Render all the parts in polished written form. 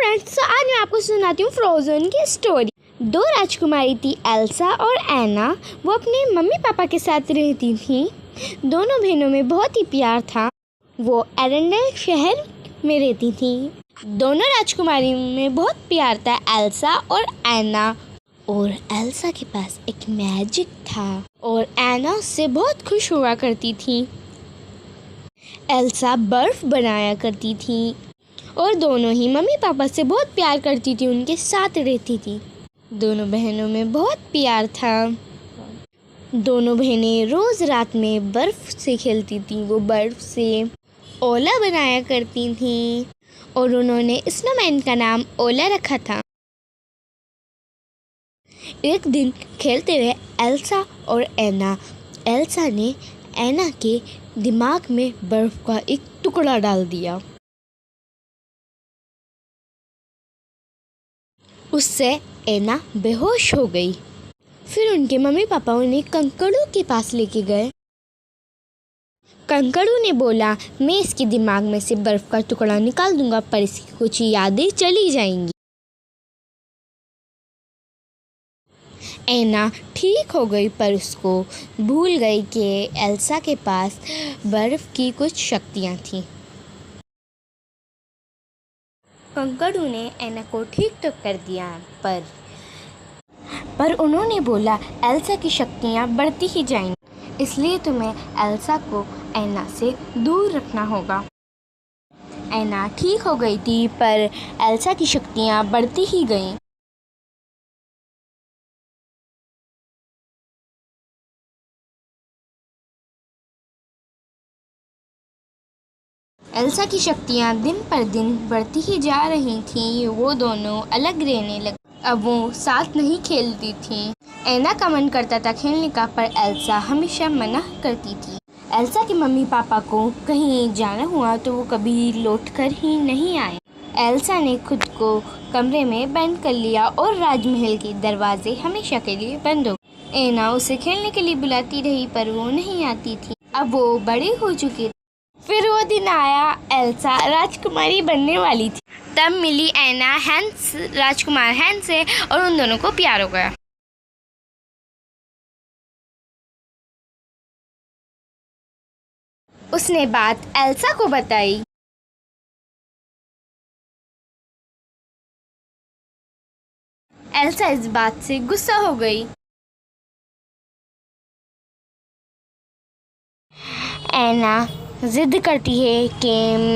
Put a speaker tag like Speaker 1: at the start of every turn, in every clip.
Speaker 1: Friends, आज मैं आपको सुनाती हूँ फ्रोज़न की स्टोरी। दो राजकुमारी थी, एल्सा और एना। वो अपने मम्मी पापा के साथ रहती थी। दोनों बहनों में बहुत ही प्यार था। वो एरेंडल शहर में रहती थी। दोनों राजकुमारी में बहुत प्यार था, एल्सा और एना। और एल्सा के पास एक मैजिक था और एना उससे बहुत खुश हुआ करती थी। एल्सा बर्फ़ बनाया करती थी और दोनों ही मम्मी पापा से बहुत प्यार करती थी, उनके साथ रहती थी। दोनों बहनों में बहुत प्यार था। दोनों बहनें रोज़ रात में बर्फ़ से खेलती थी। वो बर्फ़ से ओला बनाया करती थी और उन्होंने स्नोमैन का नाम ओला रखा था। एक दिन खेलते रहे एल्सा और एना। एल्सा ने एना के दिमाग में बर्फ़ का एक टुकड़ा डाल दिया। उससे एना बेहोश हो गई। फिर उनके मम्मी पापा उन्हें कंकड़ू के पास लेके गए। कंकड़ू ने बोला, मैं इसके दिमाग में से बर्फ़ का टुकड़ा निकाल दूंगा, पर इसकी कुछ यादें चली जाएंगी। एना ठीक हो गई, पर उसको भूल गई कि एल्सा के पास बर्फ़ की कुछ शक्तियाँ थीं। कंकड़ू ने एना को ठीक तो कर दिया, पर उन्होंने बोला, एल्सा की शक्तियाँ बढ़ती ही जाएंगी, इसलिए तुम्हें एल्सा को एना से दूर रखना होगा। एना ठीक हो गई थी, पर एल्सा की शक्तियाँ बढ़ती ही गईं। एल्सा की शक्तियाँ दिन पर दिन बढ़ती ही जा रही थीं। वो दोनों अलग रहने लगे। अब वो साथ नहीं खेलती थीं। एना का मन करता था खेलने का, पर एल्सा हमेशा मना करती थी। एल्सा के मम्मी पापा को कहीं जाना हुआ तो वो कभी लौट कर ही नहीं आए। एल्सा ने खुद को कमरे में बंद कर लिया और राजमहल के दरवाजे हमेशा के लिए बंद हो गए। एना उसे खेलने के लिए बुलाती रही, पर वो नहीं आती थी। अब वो बड़ी हो चुकी थी। फिर वो दिन आया, एल्सा राजकुमारी बनने वाली थी। तब मिली एना हैंस राजकुमार हैंस से और उन दोनों को प्यार हो गया। उसने बात एल्सा को बताई। एल्सा इस बात से गुस्सा हो गई। एना जिद करती है कि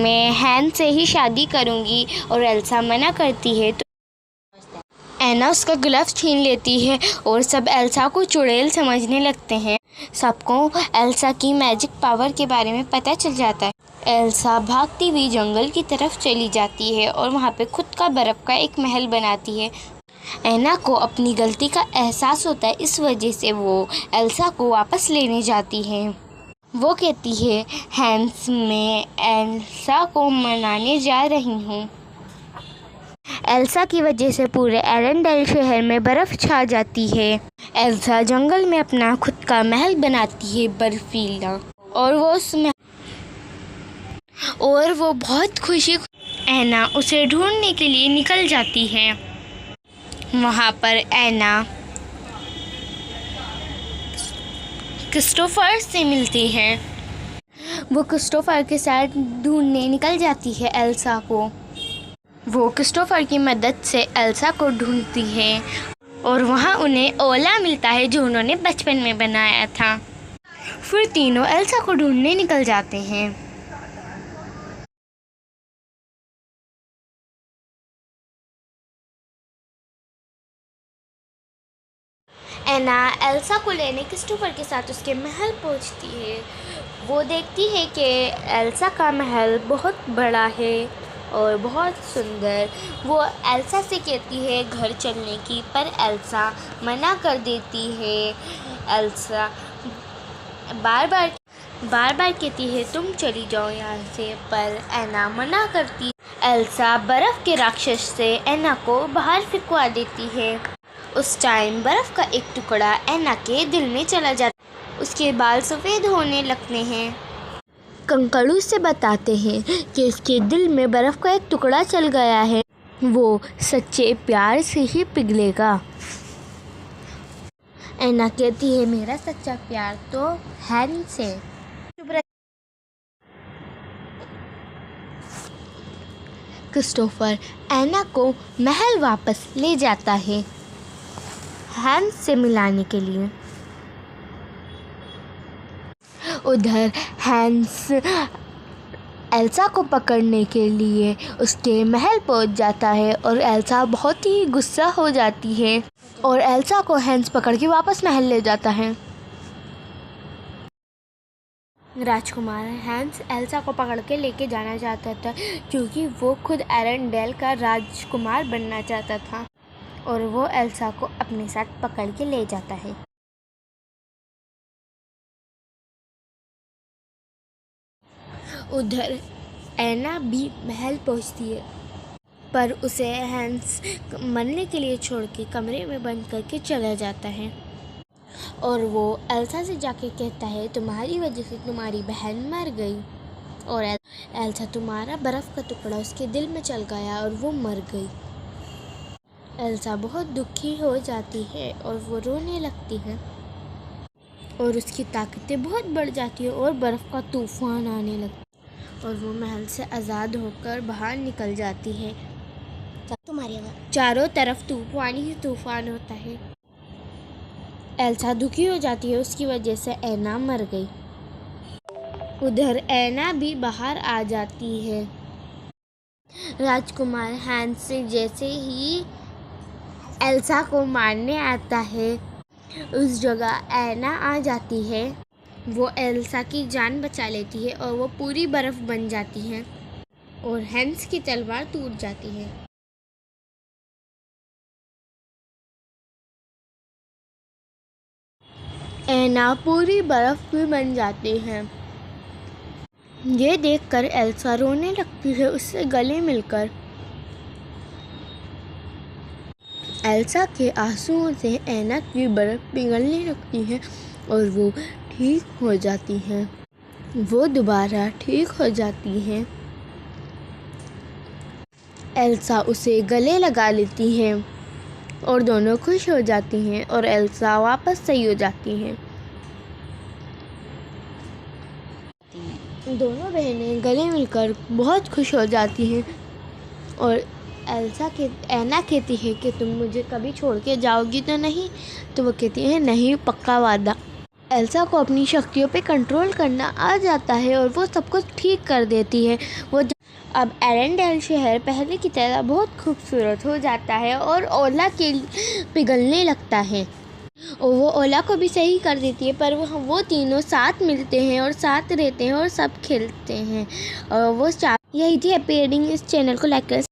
Speaker 1: मैं हैंस से ही शादी करूंगी और एल्सा मना करती है तो एना उसका ग्लव्स छीन लेती है और सब एल्सा को चुड़ैल समझने लगते हैं। सबको एल्सा की मैजिक पावर के बारे में पता चल जाता है। एल्सा भागती हुई जंगल की तरफ चली जाती है और वहाँ पे खुद का बर्फ़ का एक महल बनाती है। एना को अपनी गलती का एहसास होता है, इस वजह से वो एल्सा को वापस लेने जाती है। वो कहती है, हैंस मैं एल्सा को मनाने जा रही हूँ। एल्सा की वजह से पूरे एरेंडल शहर में बर्फ़ छा जाती है। एल्सा जंगल में अपना खुद का महल बनाती है, बर्फीला, और वो बहुत खुशी। एना उसे ढूंढने के लिए निकल जाती है। वहाँ पर एना क्रिस्टोफर से मिलती है। वो क्रिस्टोफर के साथ ढूंढने निकल जाती है एल्सा को। वो क्रिस्टोफर की मदद से एल्सा को ढूंढती है और वहाँ उन्हें ओला मिलता है जो उन्होंने बचपन में बनाया था। फिर तीनों एल्सा को ढूंढने निकल जाते हैं। एना एल्सा को लेने क्रिस्टोफर के साथ उसके महल पहुंचती है। वो देखती है कि एल्सा का महल बहुत बड़ा है और बहुत सुंदर। वो एल्सा से कहती है घर चलने की, पर एल्सा मना कर देती है। एल्सा बार बार कहती है, तुम चली जाओ यहाँ से, पर एना मना करती। एल्सा बर्फ़ के राक्षस से एना को बाहर फेंकवा देती है। उस टाइम बर्फ़ का एक टुकड़ा एना के दिल में चला जाता। उसके बाल सफ़ेद होने लगते हैं। कंकड़ू से बताते हैं कि इसके दिल में बर्फ़ का एक टुकड़ा चल गया है। वो सच्चे प्यार से ही पिघलेगा। एना कहती है मेरा सच्चा प्यार तो हैन से। क्रिस्टोफर एना को महल वापस ले जाता है हैन से मिलाने के लिए। उधर हैंस एल्सा को पकड़ने के लिए उसके महल पहुंच जाता है और एल्सा बहुत ही गुस्सा हो जाती है और एल्सा को हैंस पकड़ के वापस महल ले जाता है। राजकुमार हैंस एल्सा को पकड़ के लेके जाना चाहता था क्योंकि वो खुद एरेंडेल का राजकुमार बनना चाहता था और वो एल्सा को अपने साथ पकड़ के ले जाता है। उधर एना भी महल पहुंचती है पर उसे हैंस मरने के लिए छोड़ के कमरे में बंद करके चला जाता है और वो एल्सा से जाके कहता है तुम्हारी वजह से तुम्हारी बहन मर गई और एल्सा तुम्हारा बर्फ़ का टुकड़ा उसके दिल में चल गया और वो मर गई। एल्सा बहुत दुखी हो जाती है और वो रोने लगती है और उसकी ताकतें बहुत बढ़ जाती है और बर्फ़ का तूफान आने लगता है और वो महल से आज़ाद होकर बाहर निकल जाती है। चारों तरफ तूफान ही तूफान होता है। एल्सा दुखी हो जाती है उसकी वजह से एना मर गई। उधर एना भी बाहर आ जाती है। राजकुमार हैंस से जैसे ही एल्सा को मारने आता है उस जगह एना आ जाती है। वो एल्सा की जान बचा लेती है और वो पूरी बर्फ़ बन जाती है और हैंस की तलवार टूट जाती है। एना पूरी बर्फ़ भी बन जाती है। ये देखकर एल्सा रोने लगती है उससे गले मिलकर। एल्सा के आंसुओं से एना की बर्फ़ पिघलने लगती है और वो ठीक हो जाती है। वो दोबारा ठीक हो जाती है। एल्सा उसे गले लगा लेती है और दोनों खुश हो जाती हैं और एल्सा वापस सही हो जाती हैं। दोनों बहनें गले मिलकर बहुत खुश हो जाती हैं और एना कहती है कि तुम मुझे कभी छोड़ के जाओगी तो नहीं? तो वो कहती है नहीं, पक्का वादा। एल्सा को अपनी शक्तियों पे कंट्रोल करना आ जाता है और वो सब कुछ ठीक कर देती है। वो अब एरेंडेल शहर पहले की तरह बहुत खूबसूरत हो जाता है और ओला के पिघलने लगता है और वो ओला को भी सही कर देती है। पर वो तीनों साथ मिलते हैं और साथ रहते हैं और सब खेलते हैं और वो यही थी हैप्पी एंडिंग। इस चैनल को लाइक करें।